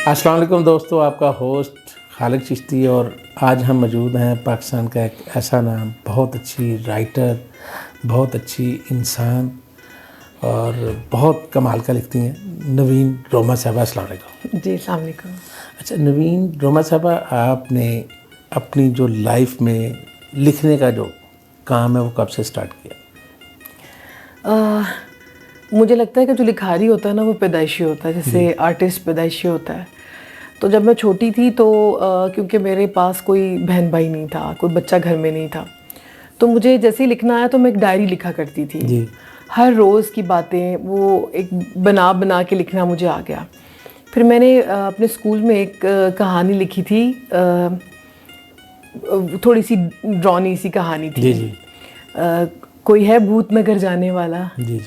अस्सलाम वालेकुम दोस्तों, आपका होस्ट खालिद चिश्ती और आज हम मौजूद हैं पाकिस्तान का एक ऐसा नाम, बहुत अच्छी राइटर, बहुत अच्छी इंसान और बहुत कमाल का लिखती हैं, नवीन रोमा साहबा। अस्सलाम वालेकुम। जी अस्सलाम वालेकुम। अच्छा नवीन रोमा साहबा, आपने अपनी जो लाइफ में लिखने का जो काम है वो कब से स्टार्ट किया? मुझे लगता है कि जो लिखारी होता है ना वो पैदाइशी होता है, जैसे आर्टिस्ट पैदाइशी होता है। तो जब मैं छोटी थी तो क्योंकि मेरे पास कोई बहन भाई नहीं था, कोई बच्चा घर में नहीं था, तो मुझे जैसे ही लिखना आया तो मैं एक डायरी लिखा करती थी जी। हर रोज़ की बातें, वो एक बना बना के लिखना मुझे आ गया। फिर मैंने अपने स्कूल में एक कहानी लिखी थी, थोड़ी सी ड्रॉनी सी कहानी थी। जी जी। कोई है भूत नगर जाने वाला। जी जी।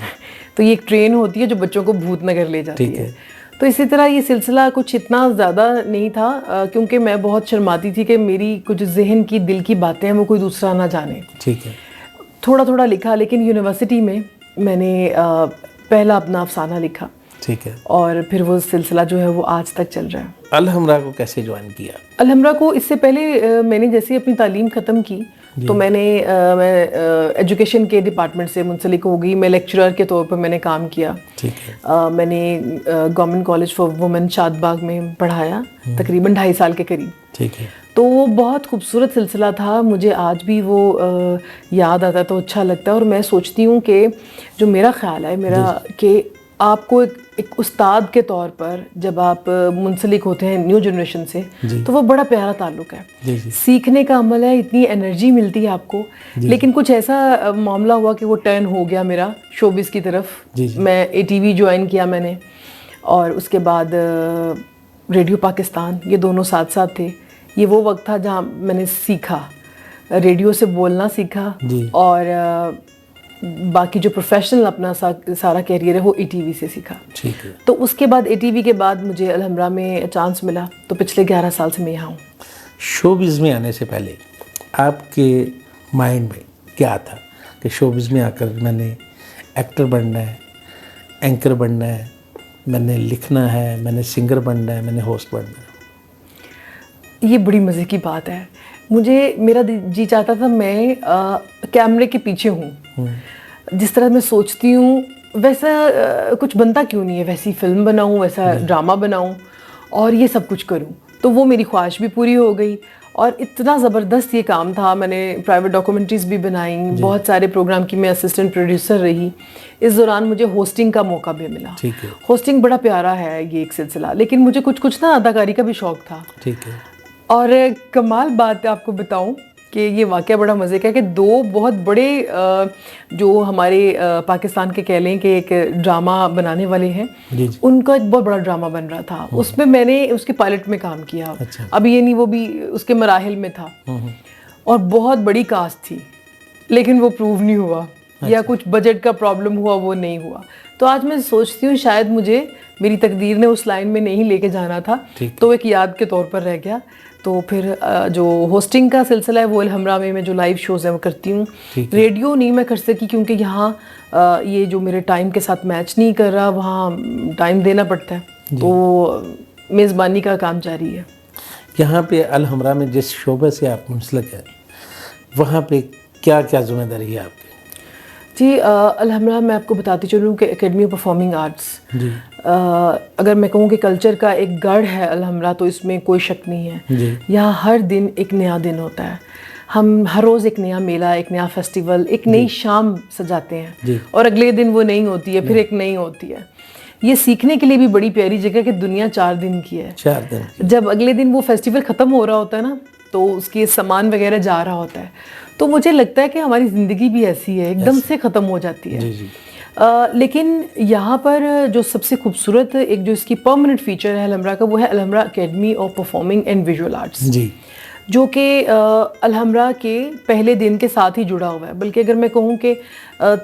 तो ये एक ट्रेन होती है जो बच्चों को भूत नगर ले जाती ठीक है। है। तो इसी तरह ये सिलसिला कुछ इतना ज़्यादा नहीं था, क्योंकि मैं बहुत शर्माती थी कि मेरी कुछ जहन की दिल की बातें हैं वो कोई दूसरा ना जाने। ठीक है। थोड़ा थोड़ा लिखा, लेकिन यूनिवर्सिटी में मैंने पहला अपना अफसाना लिखा ठीक है। और फिर वो सिलसिला जो है वो आज तक चल रहा है। अल हमरा को कैसे ज्वाइन किया? अल हमरा को इससे पहले मैंने जैसे अपनी तालीम ख़त्म की तो मैं एजुकेशन के डिपार्टमेंट से मुंसलिक हो गई। मैं लेक्चरर के तौर पर मैंने काम किया। ठीक है। मैंने government college for women Shadbagh में पढ़ाया, तकरीबन 2.5 साल के करीब। ठीक है। तो वो बहुत खूबसूरत सिलसिला था, मुझे आज भी वो याद आता तो अच्छा लगता है। और मैं सोचती हूँ कि जो मेरा ख्याल है मेरा कि आपको एक उस्ताद के तौर पर जब आप मुंसलिक होते हैं न्यू जनरेशन से, तो वो बड़ा प्यारा ताल्लुक़ है। जी जी। सीखने का अमल है, इतनी एनर्जी मिलती है आपको। लेकिन कुछ ऐसा मामला हुआ कि वो टर्न हो गया मेरा शोबिस की तरफ। जी जी। मैं ATV ज्वाइन किया मैंने, और उसके बाद रेडियो पाकिस्तान, ये दोनों साथ साथ थे। ये वो वक्त था जहाँ मैंने सीखा, रेडियो से बोलना सीखा। और बाकी जो प्रोफेशनल अपना सारा कैरियर है वो ATV से सीखा। ठीक है। तो उसके बाद ATV के बाद मुझे अल हमरा में चांस मिला, तो पिछले 11 साल से मैं यहाँ हूँ। शोबिज़ में आने से पहले आपके माइंड में क्या था कि शोबिज़ में आकर मैंने एक्टर बनना है, एंकर बनना है, मैंने लिखना है, मैंने सिंगर बनना है, मैंने होस्ट बनना है? ये बड़ी मज़े की बात है। मेरा जी चाहता था मैं कैमरे के पीछे हूँ। जिस तरह मैं सोचती हूँ वैसा कुछ बनता क्यों नहीं है, वैसी फिल्म बनाऊँ, वैसा ड्रामा बनाऊँ और ये सब कुछ करूँ। तो वो मेरी ख्वाहिश भी पूरी हो गई। और इतना ज़बरदस्त ये काम था, मैंने प्राइवेट डॉक्यूमेंट्रीज़ भी बनाई, बहुत सारे प्रोग्राम की मैं असिस्टेंट प्रोड्यूसर रही। इस दौरान मुझे होस्टिंग का मौका भी मिला। ठीक है। होस्टिंग बड़ा प्यारा है ये एक सिलसिला, लेकिन मुझे कुछ ना अदाकारी का भी शौक़ था। ठीक है। और कमाल बात आपको बताऊं कि ये वाक़या बड़ा मज़े का है कि दो बहुत बड़े जो हमारे पाकिस्तान के कह लें कि एक ड्रामा बनाने वाले हैं, उनका एक बहुत बड़ा ड्रामा बन रहा था। उसमें मैंने उसके पायलट में काम किया। अच्छा। अब ये नहीं, वो भी उसके मराहिल में था और बहुत बड़ी कास्ट थी, लेकिन वो प्रूव नहीं हुआ। अच्छा। या कुछ बजट का प्रॉब्लम हुआ, वो नहीं हुआ। तो आज मैं सोचती हूँ शायद मुझे मेरी तकदीर ने उस लाइन में नहीं लेके जाना था, तो एक याद के तौर पर रह गया। तो फिर जो होस्टिंग का सिलसिला है वो अल हमरा में मैं जो लाइव शोज़ है वो करती हूँ। रेडियो नहीं मैं कर सकी क्योंकि यहाँ ये जो मेरे टाइम के साथ मैच नहीं कर रहा, वहाँ टाइम देना पड़ता है। तो मेज़बानी का काम जारी है। यहाँ पे अल हमरा में जिस शोबे से आप मुंसलिक हैं, वहाँ पे क्या क्या जिम्मेदारी है आपकी? जी अल हमरा मैं आपको बताती चलूँ कि एकेडमी ऑफ परफॉर्मिंग आर्ट्स, अगर मैं कहूँ कि कल्चर का एक गढ़ है अल हमरा, तो इसमें कोई शक नहीं है। यहाँ हर दिन एक नया दिन होता है। हम हर रोज़ एक नया मेला, एक नया फेस्टिवल, एक नई शाम सजाते हैं और अगले दिन वो नहीं होती है, फिर एक नई होती है। ये सीखने के लिए भी बड़ी प्यारी जगह कि दुनिया 4 दिन की है। 4 दिन। जब अगले दिन वो फेस्टिवल ख़त्म हो रहा होता है ना, तो उसके सामान वगैरह जा रहा होता है। तो मुझे लगता है कि हमारी ज़िंदगी भी ऐसी है, एकदम से ख़त्म हो जाती है। जी। लेकिन यहाँ पर जो सबसे खूबसूरत एक जो इसकी परमानेंट फीचर है अल हमरा का, वो है अल हमरा academy of performing and visual arts. जी। जो कि अल हमरा के पहले दिन के साथ ही जुड़ा हुआ है। बल्कि अगर मैं कहूँ कि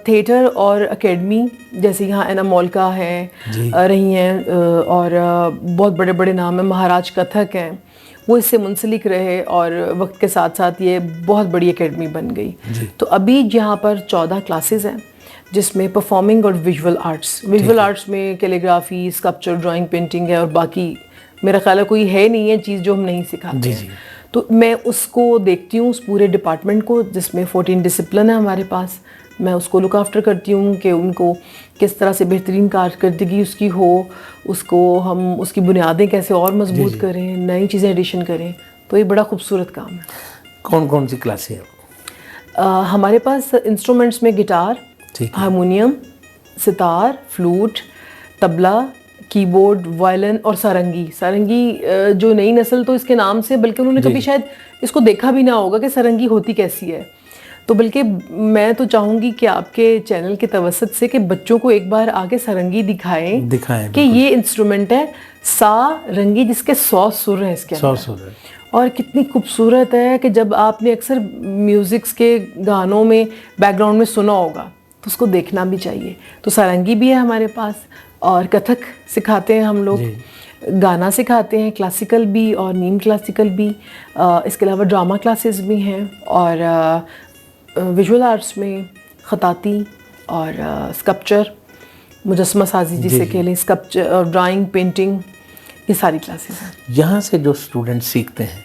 थिएटर और एकेडमी, जैसे यहाँ एना मौलिका है रही हैं, और बहुत बड़े बड़े नाम हैं, महाराज कथक हैं, वो इससे मुंसलिक रहे और वक्त के साथ साथ ये बहुत बड़ी एकेडमी बन गई। तो अभी यहाँ पर 14 क्लासेस हैं, जिसमें परफॉर्मिंग और विजुअल आर्ट्स में कैलीग्राफी, स्कल्पचर, ड्राइंग, पेंटिंग है और बाकी मेरा ख्याल है कोई है नहीं है चीज़ जो हम नहीं सिखाते जी हैं। जी। तो मैं उसको देखती हूँ, उस पूरे डिपार्टमेंट को जिसमें 14 डिसिप्लिन है हमारे पास, मैं उसको लुक आफ्टर करती हूँ कि उनको किस तरह से बेहतरीन कारकर्दगी उसकी हो, उसको हम उसकी बुनियादें कैसे और मजबूत करें, नई चीज़ें एडिशन करें। तो ये बड़ा खूबसूरत काम है। कौन कौन सी क्लासें हैं? हमारे पास इंस्ट्रूमेंट्स में गिटार, ठीक है। Harmonium, sitar, flute, tabla, keyboard, violin और सारंगी। सारंगी जो नई नस्ल तो इसके नाम से, बल्कि उन्होंने कभी शायद इसको देखा भी ना होगा कि सारंगी होती कैसी है। तो बल्कि मैं तो चाहूँगी कि आपके चैनल के तवसत से कि बच्चों को एक बार आके सारंगी दिखाएं कि ये इंस्ट्रूमेंट है सारंगी, जिसके 100 सुर हैं इसके अंदर। 100 सुर है। और कितनी खूबसूरत है कि जब आपने अक्सर म्यूज़िक्स के गानों में बैकग्राउंड में सुना होगा तो उसको देखना भी चाहिए। तो सारंगी भी है हमारे पास, और कथक सिखाते हैं हम लोग, गाना सिखाते हैं, क्लासिकल भी और नीम क्लासिकल भी। इसके अलावा ड्रामा क्लासेस भी हैं, और विजुअल आर्ट्स में खताती और स्कल्पचर, मुजस्समा साजी जिसे कह लें, स्कल्पचर और ड्राइंग, पेंटिंग, ये सारी क्लासेस हैं। यहाँ से जो स्टूडेंट सीखते हैं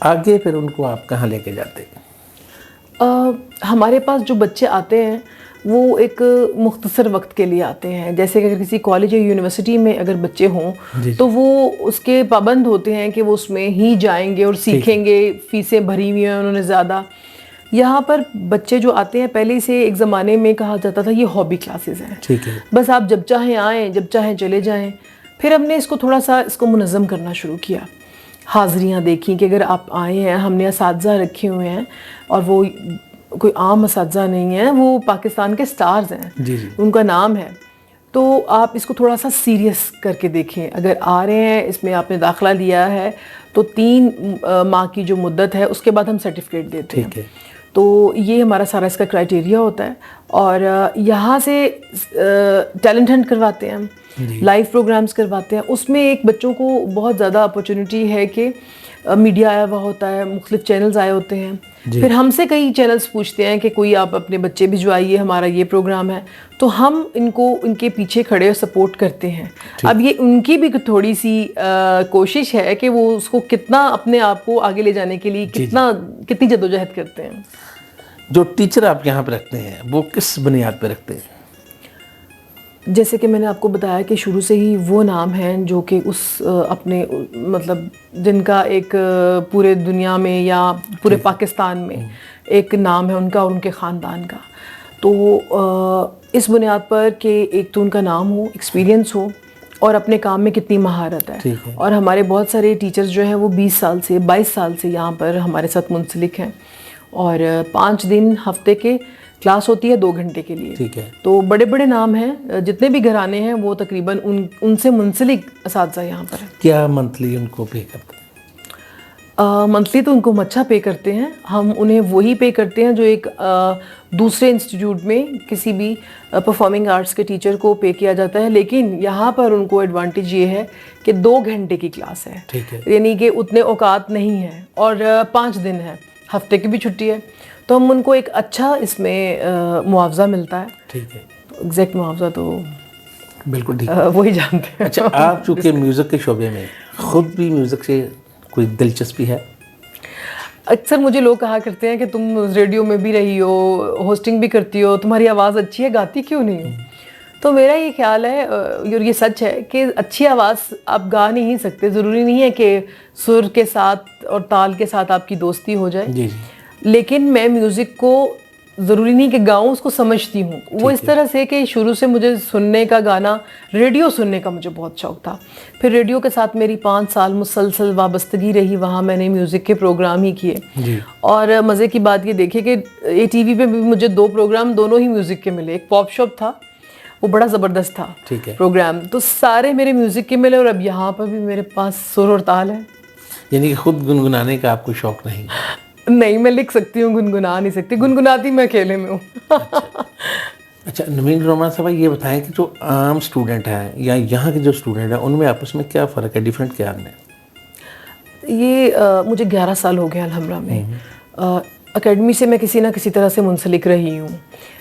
आगे फिर उनको आप कहाँ लेके जाते हैं? हमारे पास जो बच्चे आते हैं वो एक मुख्तसर वक्त के लिए आते हैं। जैसे कि अगर किसी कॉलेज या यूनिवर्सिटी में अगर बच्चे हों तो वो उसके पाबंद होते हैं कि वो उसमें ही जाएंगे और सीखेंगे, फीसें भरी हुई हैं उन्होंने ज़्यादा। यहाँ पर बच्चे जो आते हैं, पहले से एक ज़माने में कहा जाता था ये हॉबी क्लासेस हैं, ठीक है, बस आप जब चाहें आएँ, जब चाहें चले जाएँ। फिर हमने इसको थोड़ा सा इसको मुनज़्ज़म करना शुरू किया, हाज़िरियाँ देखी कि अगर आप आए हैं, हमने असातिज़ा रखे हुए हैं और वो कोई आम असातिज़ा नहीं है, वो पाकिस्तान के स्टार्स हैं, जी जी, उनका नाम है। तो आप इसको थोड़ा सा सीरियस करके देखें। अगर आ रहे हैं, इसमें आपने दाखिला लिया है तो 3 माह की जो मुद्दत है उसके बाद हम सर्टिफिकेट देते हैं। ठीक है। तो ये हमारा सारा इसका क्राइटेरिया होता है। और यहाँ से टैलेंट हंट करवाते हैं हम, लाइव प्रोग्राम्स करवाते हैं। उसमें एक बच्चों को बहुत ज़्यादा अपॉर्चुनिटी है कि मीडिया आया हुआ होता है, मुख्तलिफ चैनल्स आए होते हैं। फिर हमसे कई चैनल्स पूछते हैं कि कोई आप अपने बच्चे भिजवाइए, हमारा ये प्रोग्राम है, तो हम इनको इनके पीछे खड़े और सपोर्ट करते हैं। अब ये उनकी भी थोड़ी सी कोशिश है कि वो उसको कितना अपने आप को आगे ले जाने के लिए कितनी जद्दोजहद करते हैं। जो टीचर आप यहाँ पे रखते हैं वो किस बुनियाद पे रखते हैं? जैसे कि मैंने आपको बताया कि शुरू से ही वो नाम हैं जो कि उस अपने मतलब जिनका एक पूरे दुनिया में या पूरे पाकिस्तान में एक नाम है उनका और उनके ख़ानदान का। तो इस बुनियाद पर कि एक तो उनका नाम हो, एक्सपीरियंस हो और अपने काम में कितनी महारत है। और हमारे बहुत सारे टीचर्स जो हैं वो 20 साल से 22 साल से यहाँ पर हमारे साथ मुंसलिक हैं, और 5 दिन हफ्ते के क्लास होती है 2 घंटे के लिए। ठीक है। तो बड़े बड़े नाम हैं, जितने भी घराने हैं वो तकरीबन उनसे मुंसलिक असातिज़ा यहाँ पर है। क्या मंथली उनको पे करते हैं? मंथली तो उनको हम अच्छा पे करते हैं। हम उन्हें वही पे करते हैं जो एक दूसरे इंस्टीट्यूट में किसी भी परफॉर्मिंग आर्ट्स के टीचर को पे किया जाता है। लेकिन यहाँ पर उनको एडवांटेज ये है कि 2 घंटे की क्लास है, ठीक है, यानी कि उतने औकात नहीं है, और 5 दिन है, हफ्ते की भी छुट्टी है, तो हम उनको एक अच्छा इसमें मुआवजा मिलता है। ठीक है। तो एग्जैक्ट मुआवजा तो बिल्कुल ठीक वही जानते हैं। अच्छा, आप चूँकि म्यूज़िक के शोबे में खुद भी म्यूज़िक से कोई दिलचस्पी है? अक्सर मुझे लोग कहा करते हैं कि तुम रेडियो में भी रही हो, होस्टिंग भी करती हो, तुम्हारी आवाज़ अच्छी है, गाती क्यों नहीं हो? तो मेरा ये ख्याल है और ये सच है कि अच्छी आवाज़ आप गा नहीं सकते। ज़रूरी नहीं है कि सुर के साथ और ताल के साथ आपकी दोस्ती हो जाए। जी जी। लेकिन मैं म्यूज़िक को ज़रूरी नहीं कि गाऊँ, उसको समझती हूँ। वो इस तरह से कि शुरू से मुझे सुनने का, गाना, रेडियो सुनने का मुझे बहुत शौक़ था। फिर रेडियो के साथ मेरी 5 साल मुसलसल वाबस्तगी रही, वहाँ मैंने म्यूज़िक के प्रोग्राम ही किए। और मज़े की बात ये देखिए कि ATV पे भी मुझे 2 प्रोग्राम दोनों ही म्यूज़िक के मिले। एक पॉप शॉप था, वो बड़ा ज़बरदस्त था प्रोग्राम, तो सारे मेरे म्यूज़िक के मिले। और अब यहाँ पर भी मेरे पास सुर और ताल है। यानी कि खुद गुनगुनाने का आपको शौक़ नहीं? नहीं, मैं लिख सकती हूँ, गुनगुना नहीं सकती। गुनगुनाती मैं अकेले में हूँ। अच्छा, नवीन रोमान साहब ये बताएं कि जो आम स्टूडेंट हैं या यहाँ के जो स्टूडेंट हैं उनमें आपस में क्या फ़र्क है, डिफरेंट क्या है? ये मुझे 11 साल हो गए अल्हम्दुलिल्लाह में। एकेडमी से मैं किसी ना किसी तरह से मुंसलिक रही हूँ,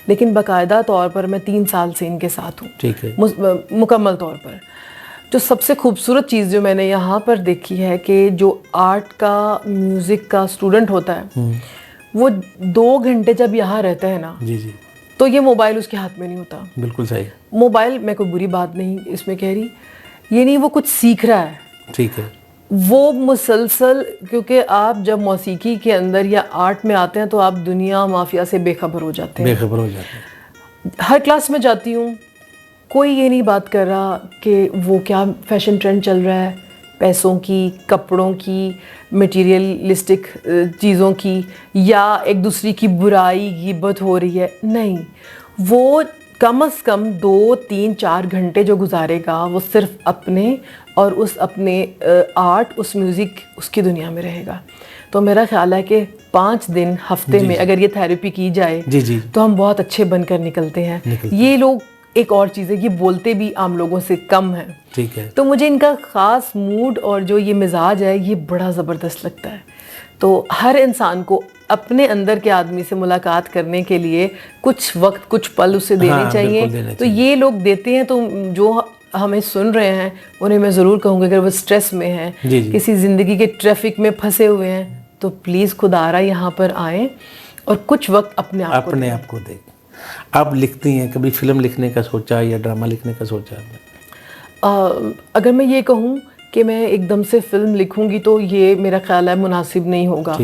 लेकिन बाकायदा तौर पर मैं 3 साल से इनके साथ हूँ। ठीक है। मुकम्मल तौर पर। जो सबसे खूबसूरत चीज़ जो मैंने यहाँ पर देखी है कि जो आर्ट का, म्यूज़िक का स्टूडेंट होता है, वो 2 घंटे जब यहाँ रहता है ना, जी जी, तो ये मोबाइल उसके हाथ में नहीं होता। बिल्कुल सही। मोबाइल, मैं कोई बुरी बात नहीं इसमें कह रही, ये नहीं वो कुछ सीख रहा है, ठीक है, वो मुसलसल, क्योंकि आप जब मौसीकी के अंदर या आर्ट में आते हैं तो आप दुनिया माफिया से बेखबर हो जाते हैं। बेखबर हो जाते हैं। हर क्लास में जाती हूँ, कोई ये नहीं बात कर रहा कि वो क्या फैशन ट्रेंड चल रहा है, पैसों की, कपड़ों की, मटेरियलिस्टिक चीज़ों की, या एक दूसरे की बुराई गिबत हो रही है। नहीं, वो कम से कम 2, 3, 4 घंटे जो गुजारेगा वो सिर्फ अपने और उस अपने आर्ट, उस म्यूज़िक, उसकी दुनिया में रहेगा। तो मेरा ख्याल है कि 5 दिन हफ्ते में अगर ये थेरेपी की जाए जी जी, तो हम बहुत अच्छे बनकर निकलते हैं। ये लोग, एक और चीज़ है, ये बोलते भी आम लोगों से कम हैं, ठीक है। तो मुझे इनका ख़ास मूड और जो ये मिजाज है ये बड़ा ज़बरदस्त लगता है। तो हर इंसान को अपने अंदर के आदमी से मुलाकात करने के लिए कुछ वक्त, कुछ पल उसे देने चाहिए। तो ये लोग देते हैं। तो जो हमें सुन रहे हैं उन्हें मैं ज़रूर कहूँगी, अगर वो स्ट्रेस में हैं, किसी ज़िंदगी के ट्रैफिक में फंसे हुए हैं, तो प्लीज़ खुदारा यहाँ पर आएँ और कुछ वक्त अपने आप को दें। आप लिखती हैं, कभी फिल्म लिखने का सोचा या ड्रामा लिखने का सोचा है? अगर मैं ये कहूँ कि मैं एकदम से फिल्म लिखूंगी तो ये मेरा ख्याल है मुनासिब नहीं होगा,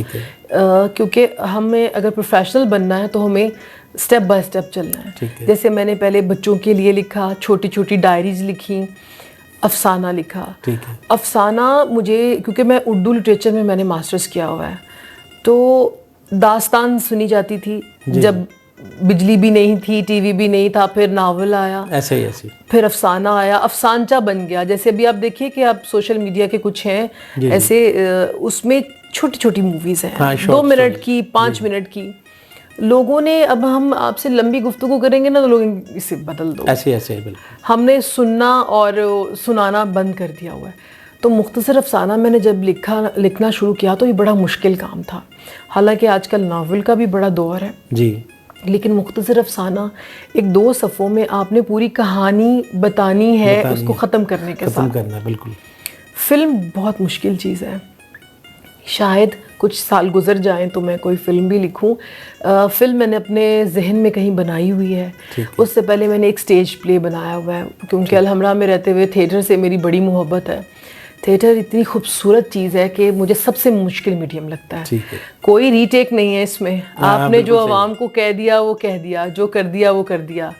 क्योंकि हमें अगर प्रोफेशनल बनना है तो हमें स्टेप बाय स्टेप चलना है। जैसे मैंने पहले बच्चों के लिए लिखा, छोटी छोटी डायरीज लिखी, अफसाना लिखा। अफसाना मुझे, क्योंकि मैं उर्दू लिटरेचर में मैंने मास्टर्स किया हुआ है, तो दास्तान सुनी जाती थी जब बिजली भी नहीं थी, टीवी भी नहीं था, फिर नावल आया, ऐसे फिर अफसाना आया, अफसानचा बन गया। जैसे अभी आप देखिए कि आप सोशल मीडिया के कुछ हैं ऐसे, उसमें छोटी छोटी मूवीज़ हैं, 2 मिनट की, 5 मिनट की। लोगों ने, अब हम आपसे लंबी गुफ्तगू करेंगे ना तो लोग इसे बदल दो, ऐसे बिल्कुल। हमने सुनना और सुनाना बंद कर दिया हुआ है। तो मुख्तसर अफसाना मैंने जब लिखना शुरू किया तो ये बड़ा मुश्किल काम था। हालांकि आजकल नावल का भी बड़ा दौर है जी, लेकिन मुख्तसर अफसाना 1-2 सफ़ों में आपने पूरी कहानी बतानी है, उसको ख़त्म करने के साथ करना। बिल्कुल। फिल्म बहुत मुश्किल चीज़ है, शायद कुछ साल गुजर जाएं तो मैं कोई फ़िल्म भी लिखूं। फ़िल्म मैंने अपने जहन में कहीं बनाई हुई है। उससे पहले मैंने एक स्टेज प्ले बनाया हुआ है, क्योंकि अलहमरा में रहते हुए थिएटर से मेरी बड़ी मोहब्बत है। थिएटर इतनी खूबसूरत चीज़ है कि मुझे सबसे मुश्किल मीडियम लगता है। कोई रीटेक नहीं है इसमें, आपने जो आवाम को कह दिया वो कह दिया, जो कर दिया वो कर दिया,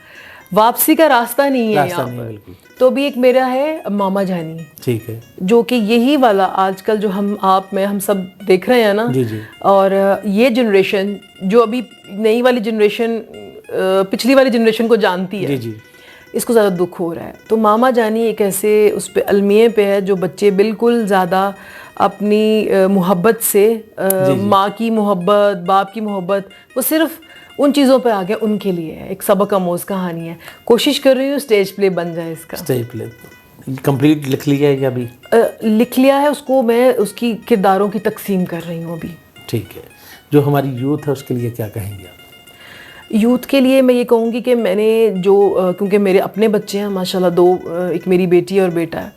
वापसी का रास्ता नहीं है यहाँ पर। तो भी एक मेरा है मामा जानी, ठीक है, जो कि यही वाला आजकल जो हम सब देख रहे हैं ना जी जी। और ये जनरेशन जो अभी नई वाली जनरेशन पिछली वाली जनरेशन को जानती है जी जी, इसको ज़्यादा दुख हो रहा है। तो मामा जानी एक ऐसे उस पे अलमिये पे है जो बच्चे बिल्कुल ज़्यादा अपनी मोहब्बत से, माँ की मोहब्बत, बाप की मोहब्बत, वो सिर्फ उन चीज़ों पे आ गया, उनके लिए है। एक सबक आमोज़ कहानी है। कोशिश कर रही हूँ स्टेज प्ले बन जाए इसका। स्टेज प्ले कंप्लीट लिख लिया है या अभी? लिख लिया है, उसको मैं उसकी किरदारों की तकसीम कर रही हूँ अभी। ठीक है। जो हमारी यूथ है उसके लिए क्या कहेंगे आप? यूथ के लिए मैं ये कहूँगी कि मैंने जो, क्योंकि मेरे अपने बच्चे हैं माशाल्लाह 2, एक मेरी बेटी और बेटा है,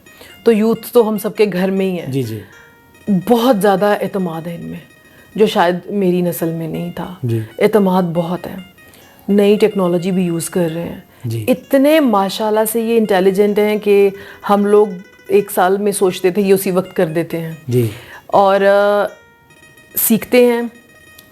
तो यूथ तो हम सबके घर में ही है जी जी। बहुत ज़्यादा एतमाद है इनमें, जो शायद मेरी नस्ल में नहीं था। एतमाद बहुत है, नई टेक्नोलॉजी भी यूज़ कर रहे हैं जी। इतने माशाल्लाह से ये इंटेलिजेंट हैं कि हम लोग 1 साल में सोचते थे ये उसी वक्त कर देते हैं जी। और सीखते हैं,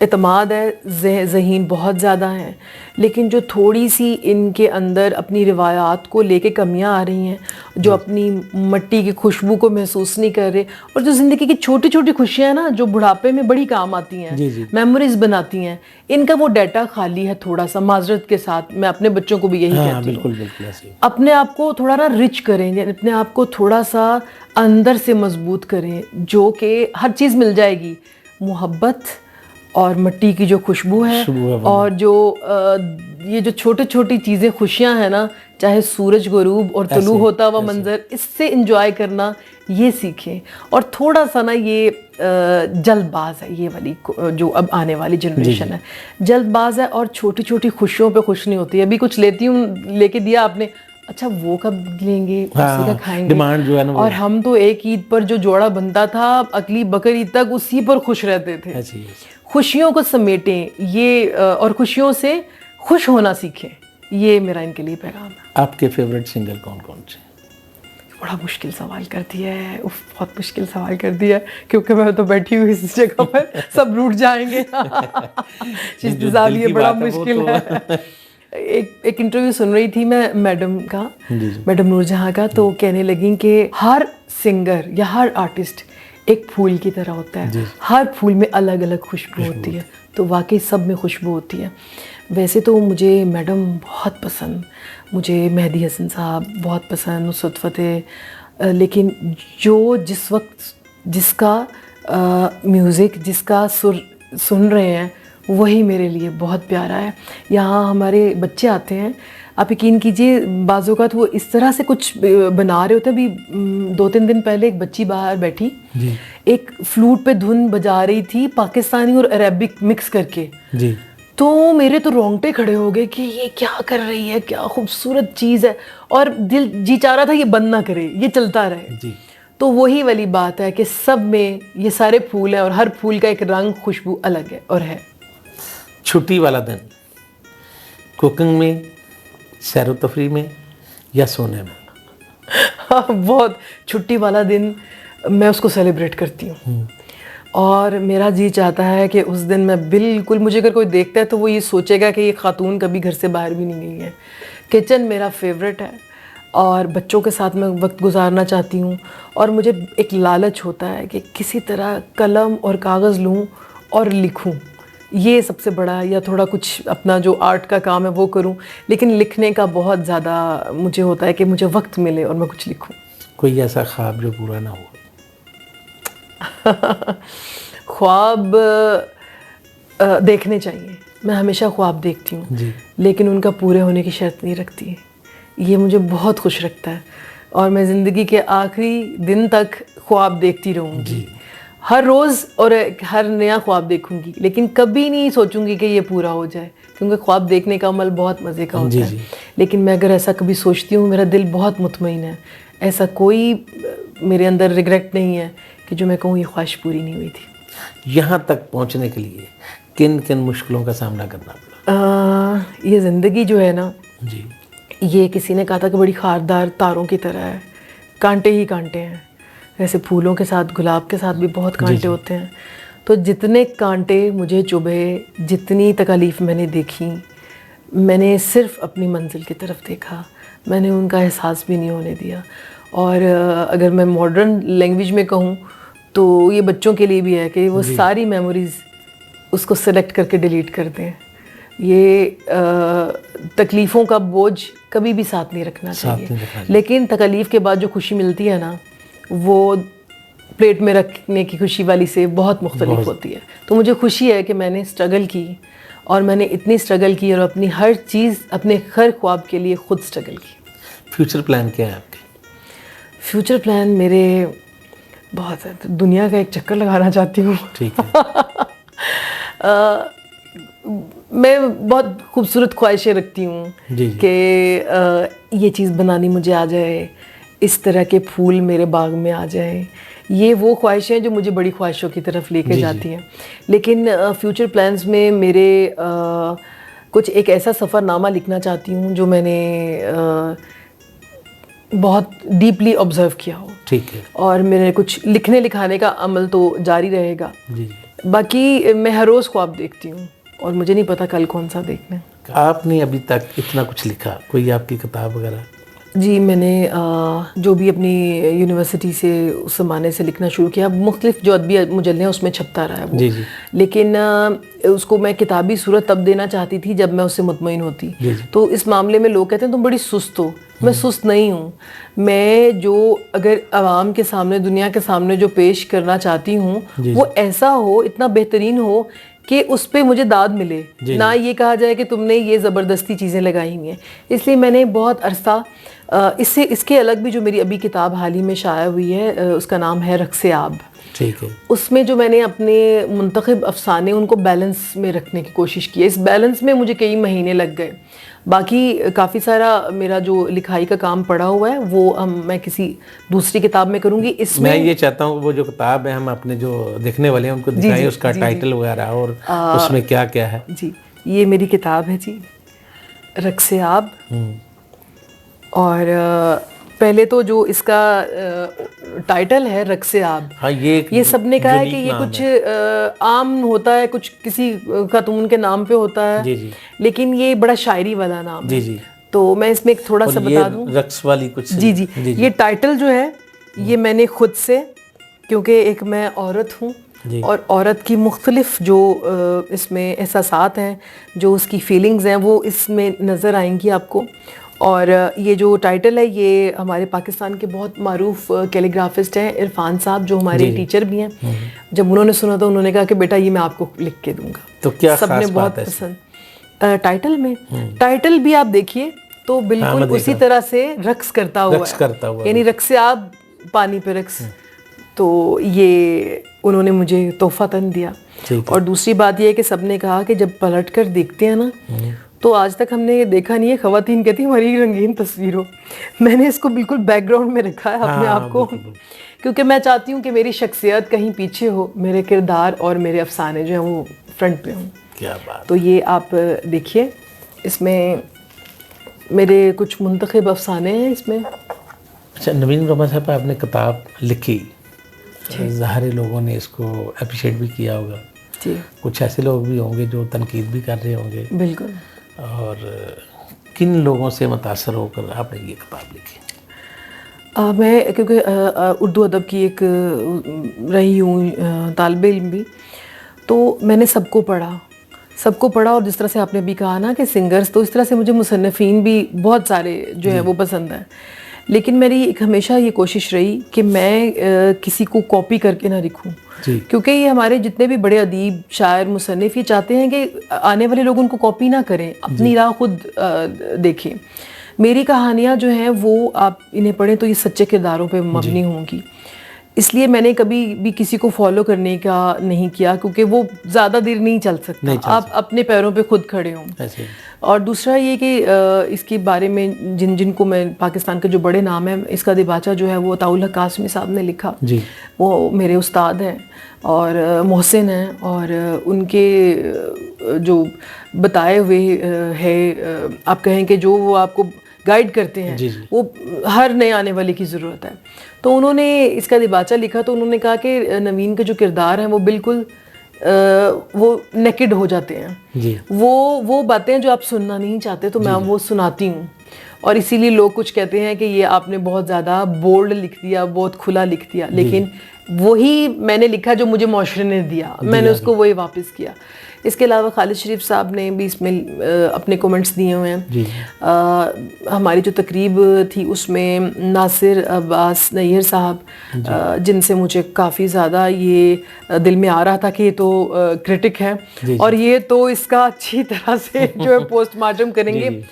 एतमाद है, ज़हीन बहुत ज़्यादा है, लेकिन जो थोड़ी सी इनके अंदर अपनी रिवायात को लेके कमियां आ रही हैं, जो अपनी मट्टी की खुशबू को महसूस नहीं कर रहे, और जो ज़िंदगी की छोटी छोटी खुशियां ना जो बुढ़ापे में बड़ी काम आती हैं, मेमोरीज बनाती हैं, इनका वो डाटा खाली है थोड़ा सा। माजरत के साथ मैं अपने बच्चों को भी यही कहती हूँ, अपने आप को थोड़ा ना रिच करें, अपने आप को थोड़ा सा अंदर से मजबूत करें, जो कि हर चीज़ मिल जाएगी, मोहब्बत और मिट्टी की जो खुशबू है और जो ये जो छोटी छोटी चीज़ें, खुशियाँ हैं ना, चाहे सूरज गुरूब और तुलू होता हुआ मंजर, इससे इंजॉय करना ये सीखें। और थोड़ा सा ना ये जल्दबाज है, ये वाली जो अब आने वाली जनरेशन है, जल्दबाज है और छोटी छोटी खुशियों पे खुश नहीं होती है। अभी कुछ लेती हूँ, लेके दिया आपने, अच्छा वो कब लेंगे, हाँ, उसी का खाएंगे। डिमांड जो है ना वो। और हम तो एक ईद पर जो जोड़ा बनता था अगली बकर ईद तक उसी पर खुश रहते थे। ऐसी है। खुशियों को समेटें ये और खुशियों से खुश होना सीखें, ये मेरा इनके लिए पैगाम है। आपके फेवरेट सिंगर कौन कौन से? बड़ा मुश्किल सवाल कर दिया है, उफ बहुत मुश्किल सवाल कर दिया है, क्योंकि मैं तो बैठी हुई इस जगह पर सब रूठ जाएंगे। जो साहब दिल ये की बड़ा बात है, वो मुश्किल तो- है। एक इंटरव्यू सुन रही थी मैं मैडम का, मैडम नूरजहां का, तो कहने लगी कि हर सिंगर या हर आर्टिस्ट एक फूल की तरह होता है, हर फूल में अलग अलग खुशबू होती है। तो वाकई सब में खुशबू होती है। वैसे तो मुझे मैडम बहुत पसंद, मुझे मेहदी हसन साहब बहुत पसंद, नुसरत फ़तेह, लेकिन जो जिस वक्त जिसका म्यूज़िक, जिसका सुर सुन रहे हैं वही मेरे लिए बहुत प्यारा है। यहाँ हमारे बच्चे आते हैं, आप यकीन कीजिए बाज़ों का तो वो इस तरह से कुछ बना रहे होते हैं। अभी 2-3 दिन पहले एक बच्ची बाहर बैठी, एक फ्लूट पे धुन बजा रही थी पाकिस्तानी और अरेबिक मिक्स करके जी। तो मेरे तो रोंगटे खड़े हो गए कि ये क्या कर रही है, क्या खूबसूरत चीज़ है। और दिल जी चाह रहा था ये बंद ना करे, ये चलता रहे। जी। तो वही वाली बात है कि सब में ये सारे फूल हैं और हर फूल का एक रंग, खुशबू अलग है और है। छुट्टी वाला दिन कुकिंग में, सैर तफरी में या सोने में? हाँ, बहुत छुट्टी वाला दिन मैं उसको सेलिब्रेट करती हूँ। और मेरा जी चाहता है कि उस दिन मैं बिल्कुल, मुझे अगर कोई देखता है तो वो ये सोचेगा कि ये खातून कभी घर से बाहर भी नहीं गई है। किचन मेरा फेवरेट है और बच्चों के साथ मैं वक्त गुजारना चाहती हूँ। और मुझे एक लालच होता है कि किसी तरह कलम और कागज़ लूँ और लिखूँ, ये सबसे बड़ा, या थोड़ा कुछ अपना जो आर्ट का काम है वो करूं। लेकिन लिखने का बहुत ज़्यादा मुझे होता है कि मुझे वक्त मिले और मैं कुछ लिखूं। कोई ऐसा ख्वाब जो पूरा ना हो? ख्वाब देखने चाहिए, मैं हमेशा ख्वाब देखती हूँ, लेकिन उनका पूरे होने की शर्त नहीं रखती। ये मुझे बहुत खुश रखता है और मैं ज़िंदगी के आखिरी दिन तक ख्वाब देखती रहूँगी। हर रोज़ और हर नया ख्वाब देखूंगी, लेकिन कभी नहीं सोचूंगी कि ये पूरा हो जाए, क्योंकि ख्वाब देखने का अमल बहुत मज़े का होता है। लेकिन मैं अगर ऐसा कभी सोचती हूँ, मेरा दिल बहुत मुतमईन है, ऐसा कोई मेरे अंदर रिग्रेट नहीं है कि जो मैं कहूँ ये ख्वाहिश पूरी नहीं हुई थी। यहाँ तक पहुँचने के लिए किन किन मुश्किलों का सामना करना पड़ा? ये ज़िंदगी जो है ना जी, ये किसी ने कहा था कि बड़ी खारदार तारों की तरह है, कांटे ही कांटे हैं। वैसे फूलों के साथ, गुलाब के साथ भी बहुत कांटे होते हैं। तो जितने कांटे मुझे चुभे, जितनी तकलीफ़ मैंने देखी, मैंने सिर्फ़ अपनी मंजिल की तरफ देखा, मैंने उनका एहसास भी नहीं होने दिया। और अगर मैं मॉडर्न लैंग्वेज में कहूँ तो ये बच्चों के लिए भी है कि वो सारी मेमोरीज़ उसको सेलेक्ट करके डिलीट कर दें। ये तकलीफ़ों का बोझ कभी भी साथ नहीं रखना चाहिए, लेकिन तकलीफ़ के बाद जो खुशी मिलती है ना, वो प्लेट में रखने की खुशी वाली से बहुत मुख्तलिफ होती है। तो मुझे खुशी है कि मैंने स्ट्रगल की, और मैंने इतनी स्ट्रगल की और अपनी हर चीज़, अपने हर ख्वाब के लिए खुद स्ट्रगल की। फ्यूचर प्लान क्या है आपके? फ्यूचर प्लान मेरे बहुत है, तो दुनिया का एक चक्कर लगाना चाहती हूँ। ठीक है। मैं बहुत खूबसूरत ख्वाहिशें रखती हूँ कि ये चीज़ बनानी मुझे आ जाए, इस तरह के फूल मेरे बाग में आ जाए। ये वो ख्वाहिशें हैं जो मुझे बड़ी ख्वाहिशों की तरफ लेके जाती हैं। लेकिन फ्यूचर प्लान्स में मेरे कुछ एक ऐसा सफ़रनामा लिखना चाहती हूँ जो मैंने बहुत डीपली ऑब्ज़र्व किया हो। ठीक है। और मेरे कुछ लिखने लिखाने का अमल तो जारी रहेगा। बाकी मैं हर रोज़ ख्वाब देखती हूँ और मुझे नहीं पता कल कौन सा देखना है। आपने अभी तक इतना कुछ लिखा, कोई आपकी किताब वगैरह? जी, मैंने जो भी अपनी यूनिवर्सिटी से उस ज़माने से लिखना शुरू किया, मुख्तलिफ जो अदबी मुजल्ले हैं उसमें छपता रहा है वो। जी। लेकिन उसको मैं किताबी सूरत तब देना चाहती थी जब मैं उससे मुतमईन होती। तो इस मामले में लोग कहते हैं तुम बड़ी सुस्त हो। मैं सुस्त नहीं हूँ। मैं जो अगर आवाम के सामने, दुनिया के सामने जो पेश करना चाहती हूँ वो ऐसा हो, इतना बेहतरीन हो कि उस पर मुझे दाद मिले, ना ये कहा जाए कि तुमने ये ज़बरदस्ती चीज़ें लगाई हुई हैं। इसलिए मैंने बहुत अरसा इसके अलग भी जो मेरी अभी किताब हाल ही में शाया हुई है, उसका नाम है रक्स आब। ठीक है। उसमें जो मैंने अपने मुंतखब अफसाने उनको बैलेंस में रखने की कोशिश की है। इस बैलेंस में मुझे कई महीने लग गए। बाकी काफ़ी सारा मेरा जो लिखाई का काम पड़ा हुआ है वो मैं किसी दूसरी किताब में करूँगी। इसमें मैं ये चाहता हूँ वो जो किताब है हम अपने जो देखने वाले हैं उनको दिखाएं, उसका टाइटल वगैरह और उसमें क्या क्या है। जी, ये मेरी किताब है जी, रक्से आब। और पहले तो जो इसका टाइटल है रक्से आब, हाँ, ये सबने कहा है कि ये कुछ आम होता है, कुछ किसी खातून के नाम पे होता है। जी जी। लेकिन ये बड़ा शायरी वाला नाम है। जी जी। तो मैं इसमें एक थोड़ा सा बता दूं। रक्स वाली कुछ। जी जी, ये टाइटल जो है ये मैंने खुद से, क्योंकि एक मैं औरत हूँ और औरत की मुख्तलिफ जो इसमें एहसासात हैं, जो उसकी फीलिंग्स हैं, वो इसमें नज़र आएंगी आपको। और ये जो टाइटल है ये हमारे पाकिस्तान के बहुत मारूफ कैलीग्राफिस्ट हैं इरफान साहब, जो हमारे टीचर भी हैं। जब उन्होंने सुना तो उन्होंने कहा कि बेटा ये मैं आपको लिख के दूंगा। तो क्या सबने खास बहुत बात है पसंद टाइटल में। टाइटल भी आप देखिए तो बिल्कुल उसी तरह से रक्स करता हुआ है, यानी रक्स आप पानी पे रक्स। तो ये उन्होंने मुझे तोहफातन दिया। और दूसरी बात ये है कि सबने कहा कि जब पलट कर देखते हैं ना तो आज तक हमने देखा नहीं है, ख़वातीन कहती हमारी रंगीन तस्वीर हो। मैंने इसको बिल्कुल बैकग्राउंड में रखा है अपने आप को, क्योंकि मैं चाहती हूँ कि मेरी शख्सियत कहीं पीछे हो, मेरे किरदार और मेरे अफसाने जो हैं वो फ्रंट पे हों। क्या बात। तो ये आप देखिए, इसमें मेरे कुछ मुंतखब अफसाने हैं इसमें। अच्छा नवीन रमा साहब, आपने किताब लिखी, ज़ाहिर लोगों ने इसको अप्रिशिएट भी किया होगा जी, कुछ ऐसे लोग भी होंगे जो तनकीद भी कर रहे होंगे। बिल्कुल। और किन लोगों से मुतासर होकर आपने ये किताब लिखी? मैं क्योंकि उर्दू अदब की एक रही हूँ तालिब इल्म भी, तो मैंने सबको पढ़ा। और जिस तरह से आपने भी कहा ना कि सिंगर्स, तो इस तरह से मुझे मुसन्निफ़ीन भी बहुत सारे जो है वो पसंद हैं। लेकिन मेरी एक हमेशा ये कोशिश रही कि मैं किसी को कॉपी करके ना लिखूं, क्योंकि ये हमारे जितने भी बड़े अदीब, शायर, मुसन्निफ़ ये चाहते हैं कि आने वाले लोग उनको कॉपी ना करें, अपनी राह खुद देखें। मेरी कहानियाँ जो हैं वो आप इन्हें पढ़ें तो ये सच्चे किरदारों पे मबनी होंगी। इसलिए मैंने कभी भी किसी को फॉलो करने का नहीं किया, क्योंकि वो ज़्यादा देर नहीं चल सकता। आप अपने पैरों पे खुद खड़े हों। और दूसरा ये कि इसके बारे में जिनको मैं, पाकिस्तान के जो बड़े नाम हैं, इसका दिबाचा जो है वो अताउल हक कासमी साहब ने लिखा जी। वो मेरे उस्ताद हैं और मोहसिन हैं, और उनके जो बताए हुए है, आप कहें कि जो वो आपको गाइड करते हैं जी। वो हर नए आने वाले की ज़रूरत है। तो उन्होंने इसका दिबाचा लिखा तो उन्होंने कहा कि नवीन के जो किरदार हैं वो बिल्कुल वो नेकेड हो जाते हैं जी। वो बातें जो आप सुनना नहीं चाहते तो मैं वो सुनाती हूँ। और इसीलिए लोग कुछ कहते हैं कि ये आपने बहुत ज़्यादा बोल्ड लिख दिया, बहुत खुला लिख दिया, लेकिन वही मैंने लिखा जो मुझे मुआशरे ने दिया, मैंने उसको वही वापस किया। इसके अलावा खालिद शरीफ साहब ने भी इसमें अपने कमेंट्स दिए हुए हैं। हमारी जो तकरीब थी उसमें नासिर अब्बास नैयर साहब, जिनसे मुझे काफ़ी ज़्यादा ये दिल में आ रहा था कि ये तो क्रिटिक है और ये तो इसका अच्छी तरह से जो है पोस्टमार्टम करेंगे।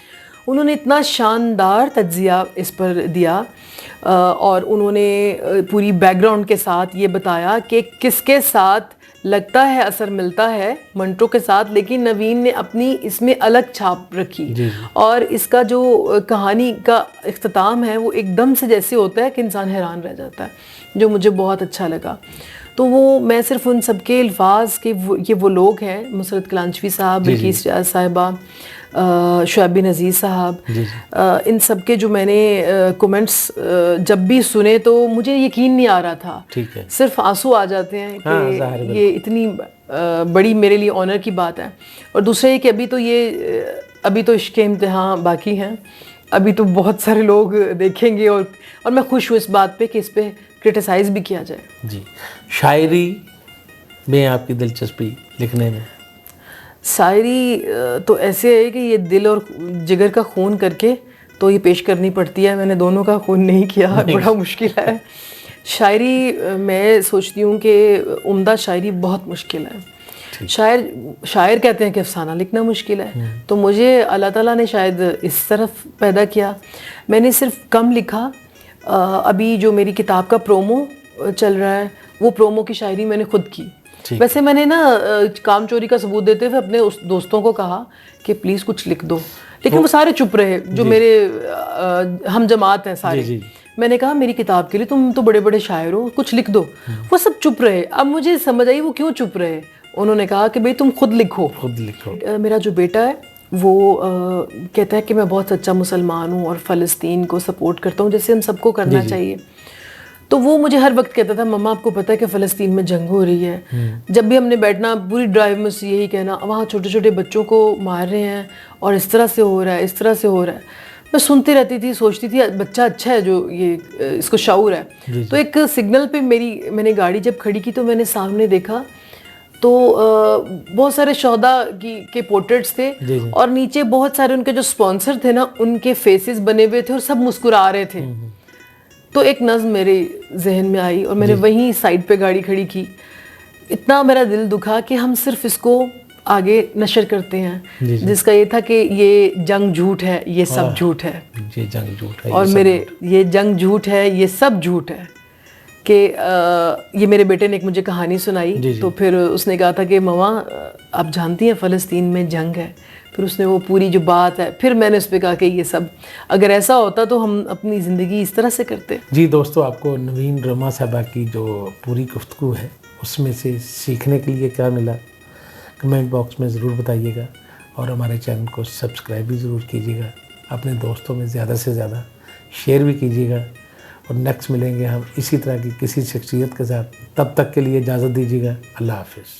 उन्होंने इतना शानदार तज्जिया इस पर दिया और उन्होंने पूरी बैकग्राउंड के साथ ये बताया कि किसके साथ लगता है असर मिलता है मंटो के साथ, लेकिन नवीन ने अपनी इसमें अलग छाप रखी। और इसका जो कहानी का इख्तिताम है वो एकदम से जैसे होता है कि इंसान हैरान रह जाता है, जो मुझे बहुत अच्छा लगा। तो वो मैं सिर्फ उन सबके अल्फाज के ये वो लोग हैं, मुसरत कलांचवी साहब, बिल्किस रियाज साहिबा, शुएब बिन अजीज़ साहब, इन सब के जो मैंने कमेंट्स जब भी सुने तो मुझे यकीन नहीं आ रहा था, सिर्फ आंसू आ जाते हैं कि ये इतनी बड़ी मेरे लिए ऑनर की बात है। और दूसरा ये कि अभी तो इश्क़ इम्तिहान बाकी हैं, अभी तो बहुत सारे लोग देखेंगे और मैं खुश हूँ इस बात पे कि इस पे क्रिटिसाइज़ भी किया जाए। जी, शायरी में आपकी दिलचस्पी लिखने में? शायरी तो ऐसे है कि ये दिल और जिगर का खून करके तो ये पेश करनी पड़ती है। मैंने दोनों का खून नहीं किया, बड़ा मुश्किल है। शायरी मैं सोचती हूँ कि उम्दा शायरी बहुत मुश्किल है। शायर कहते हैं कि अफसाना लिखना मुश्किल है, तो मुझे अल्लाह ताला ने शायद इस तरफ पैदा किया। मैंने सिर्फ कम लिखा। अभी जो मेरी किताब का प्रोमो चल रहा है वो प्रोमो की शायरी मैंने खुद की। ठीक। वैसे मैंने ना काम चोरी का सबूत देते हुए अपने उस दोस्तों को कहा कि प्लीज़ कुछ लिख दो, लेकिन वो सारे चुप रहे, जो मेरे हम जमात हैं सारे। जी। मैंने कहा मेरी किताब के लिए तुम तो बड़े बड़े शायर हो, कुछ लिख दो। वो सब चुप रहे। अब मुझे समझ आई वो क्यों चुप रहे। उन्होंने कहा कि भाई तुम खुद लिखो। मेरा जो बेटा है वो कहता है कि मैं बहुत सच्चा मुसलमान हूँ और फ़लस्तीन को सपोर्ट करता हूँ, जैसे हम सबको करना चाहिए। तो वो मुझे हर वक्त कहता था मम्मा आपको पता है कि फ़लस्तीन में जंग हो रही है। जब भी हमने बैठना पूरी ड्राइव में से यही कहना, वहाँ छोटे छोटे बच्चों को मार रहे हैं और इस तरह से हो रहा है, इस तरह से हो रहा है। मैं सुनती रहती थी, सोचती थी बच्चा अच्छा है जो ये इसको शऊर है। तो एक सिग्नल पे मैंने गाड़ी जब खड़ी की तो मैंने सामने देखा तो बहुत सारे शोहदा के पोर्ट्रेट्स थे और नीचे बहुत सारे उनके जो स्पॉन्सर थे ना उनके फेसेस बने हुए थे और सब मुस्कुरा रहे थे। तो एक नज़्म मेरे जहन में आई और मैंने वहीं साइड पे गाड़ी खड़ी की। इतना मेरा दिल दुखा कि हम सिर्फ इसको आगे नशर करते हैं, जिसका ये था कि ये जंग झूठ है, ये सब झूठ है, ये जंग झूठ है, और ये जंग झूठ है, ये सब झूठ है। कि ये मेरे बेटे ने एक मुझे कहानी सुनाई। तो फिर उसने कहा था कि मम्मा आप जानती हैं फ़लस्तीन में जंग है। फिर उसने वो पूरी जो बात है, फिर मैंने उस पर कहा कि ये सब अगर ऐसा होता तो हम अपनी ज़िंदगी इस तरह से करते। जी दोस्तों, आपको नवीन रमा साहबा की जो पूरी गुफ्तगू है उसमें से सीखने के लिए क्या मिला कमेंट बॉक्स में ज़रूर बताइएगा और हमारे चैनल को सब्सक्राइब भी ज़रूर कीजिएगा। अपने दोस्तों में ज़्यादा से ज़्यादा शेयर भी कीजिएगा और नेक्स्ट मिलेंगे हम इसी तरह की किसी शख्सियत के साथ। तब तक के लिए इजाज़त दीजिएगा। अल्लाह हाफ़िज़।